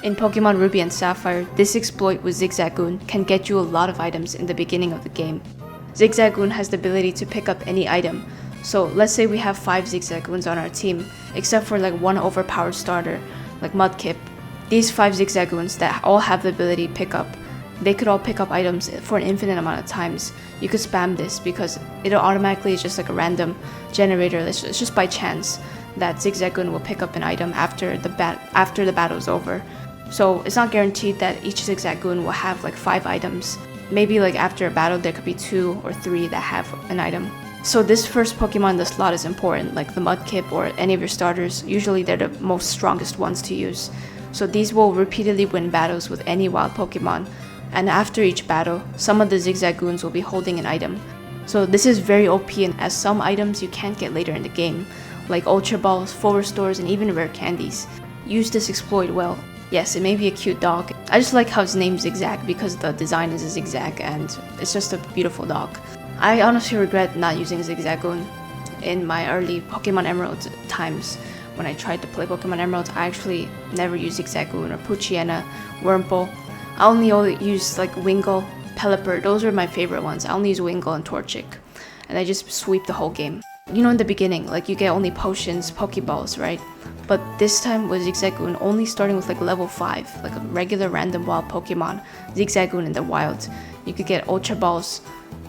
In Pokemon Ruby and Sapphire, this exploit with Zigzagoon can get you a lot of items in the beginning of the game. Zigzagoon has the ability to pick up any item, so let's say we have 5 Zigzagoons on our team, except for like one overpowered starter, like Mudkip. These 5 Zigzagoons that all have the ability to pick up, they could all pick up items for an infinite amount of times. You could spam this because it'll automatically is just like a random generator. It's just by chance that Zigzagoon will pick up an item after the battle's over. So it's not guaranteed that each Zigzagoon will have like 5 items. Maybe like after a battle there could be 2 or 3 that have an item. So this first Pokemon in the slot is important, like the Mudkip or any of your starters. Usually they're the most strongest ones to use. So these will repeatedly win battles with any wild Pokemon. And after each battle, some of the Zigzagoons will be holding an item. So this is very OP, and as some items you can't get later in the game, like Ultra Balls, full restores, and even rare candies. Use this exploit well. Yes, it may be a cute dog. I just like how it's named Zigzag because the design is a zigzag and it's just a beautiful dog. I honestly regret not using Zigzagoon in my early Pokemon Emerald times. When I tried to play Pokemon Emerald, I actually never used Zigzagoon or Poochyena, Wurmple. I only used like Wingull, Pelipper. Those were my favorite ones. I only use Wingull and Torchic, and I just sweep the whole game. You know, in the beginning, like you get only potions, Pokeballs, right? But this time with Zigzagoon, only starting with like level 5, like a regular random wild Pokemon, Zigzagoon in the wild, you could get Ultra Balls.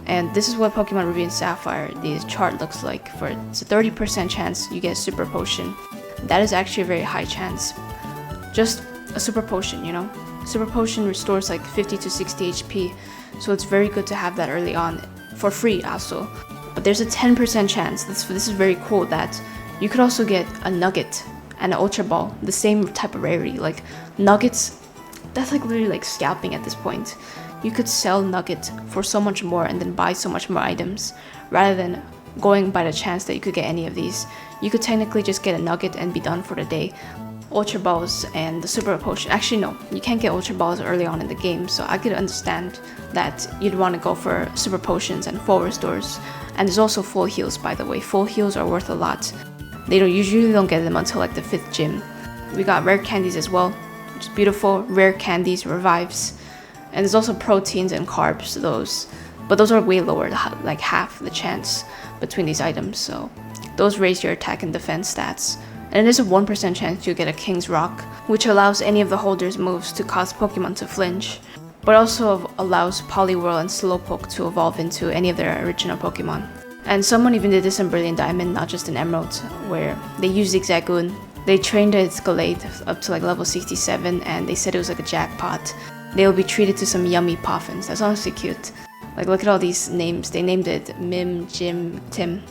And this is what Pokemon Ruby and Sapphire, the chart looks like. It's a 30% chance you get a Super Potion. That is actually a very high chance. Just a Super Potion, you know? Super Potion restores like 50 to 60 HP, so it's very good to have that early on, for free also. But there's a 10% chance, this is very cool, that you could also get a Nugget and an Ultra Ball, the same type of rarity. Like Nuggets, that's like literally like scalping at this point. You could sell Nugget for so much more and then buy so much more items, rather than going by the chance that you could get any of these. You could technically just get a Nugget and be done for the day. Ultra Balls and the Super Potion. Actually, no, you can't get Ultra Balls early on in the game, so I could understand that you'd want to go for Super Potions and full restores. And there's also full heals, by the way. Full heals are worth a lot. Usually don't get them until like the 5th gym. We got rare candies as well, which is beautiful. Rare candies, revives. And there's also proteins and carbs, but those are way lower, like half the chance between these items, so those raise your attack and defense stats. And there's a 1% chance you get a King's Rock, which allows any of the holders' moves to cause Pokemon to flinch, but also allows Poliwhirl and Slowpoke to evolve into any of their original Pokemon. And someone even did this in Brilliant Diamond, not just in Emerald, where they used Zigzagoon. They trained its Gallade up to like level 67, and they said it was like a jackpot. They'll be treated to some yummy poffins. That's honestly cute. Like, look at all these names. They named it Mim, Jim, Tim.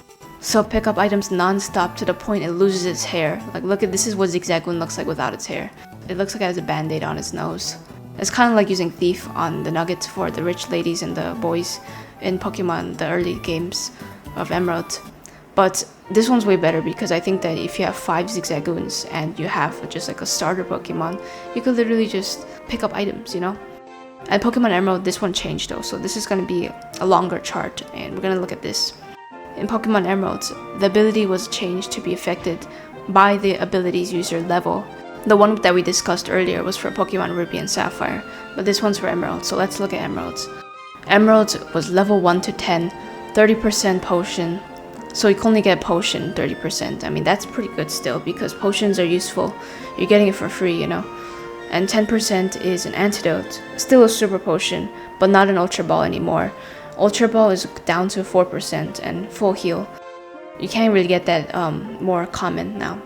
So pick up items non-stop to the point it loses its hair. Like, look at this is what Zigzagoon looks like without its hair. It looks like it has a band-aid on its nose. It's kind of like using Thief on the Nuggets for the rich ladies and the boys in Pokemon, the early games of Emerald. But this one's way better because I think that if you have 5 Zigzagoons and you have just like a starter Pokemon, you could literally just pick up items, you know? And Pokemon Emerald, this one changed though, so this is going to be a longer chart, and we're going to look at this. In Pokemon Emerald, the ability was changed to be affected by the ability's user level. The one that we discussed earlier was for Pokemon Ruby and Sapphire, but this one's for Emerald, so let's look at Emerald. Emerald was level 1 to 10, 30% potion, so you can only get a potion 30%. I mean, that's pretty good still, because potions are useful. You're getting it for free, you know. And 10% is an antidote, still a super potion, but not an Ultra Ball anymore. Ultra Ball is down to 4% and full heal. You can't really get that more common now.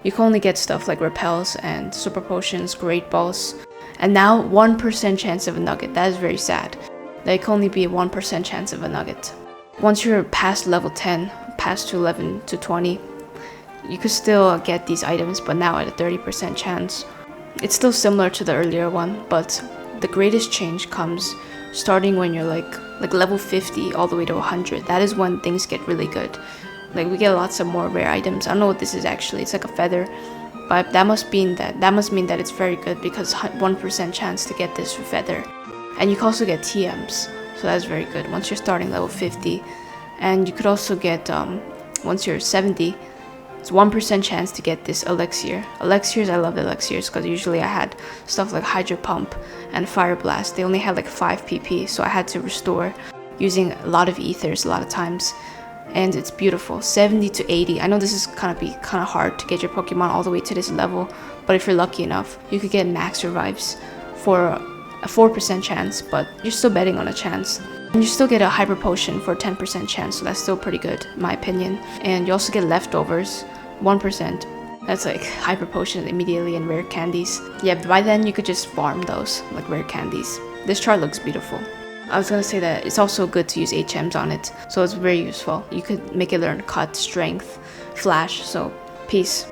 You can only get stuff like repels and super potions, great balls, and now 1% chance of a nugget. That is very sad. There can only be a 1% chance of a nugget. Once you're past level 10, past to 11 to 20, you could still get these items, but now at a 30% chance. It's still similar to the earlier one, but the greatest change comes starting when you're like level 50 all the way to 100. That is when things get really good. Like, we get lots of more rare items. I don't know what this is actually. It's like a feather, but that must mean that it's very good, because 1% chance to get this feather. And you can also get TMs, so that's very good once you're starting level 50. And you could also get once you're 70, It's 1% chance to get this elixir. Elixirs, I love elixirs because usually I had stuff like Hydro Pump and Fire Blast. They only had like 5 PP, so I had to restore using a lot of ethers a lot of times. And it's beautiful. 70 to 80. I know this is kind of hard to get your Pokemon all the way to this level, but if you're lucky enough, you could get max revives for a 4% chance, but you're still betting on a chance. And you still get a Hyper Potion for a 10% chance, so that's still pretty good, in my opinion. And you also get leftovers, 1%. That's like Hyper Potion immediately and rare candies. Yeah, by then you could just farm those, like rare candies. This chart looks beautiful. I was gonna say that it's also good to use HMs on it, so it's very useful. You could make it learn Cut, Strength, Flash, so peace.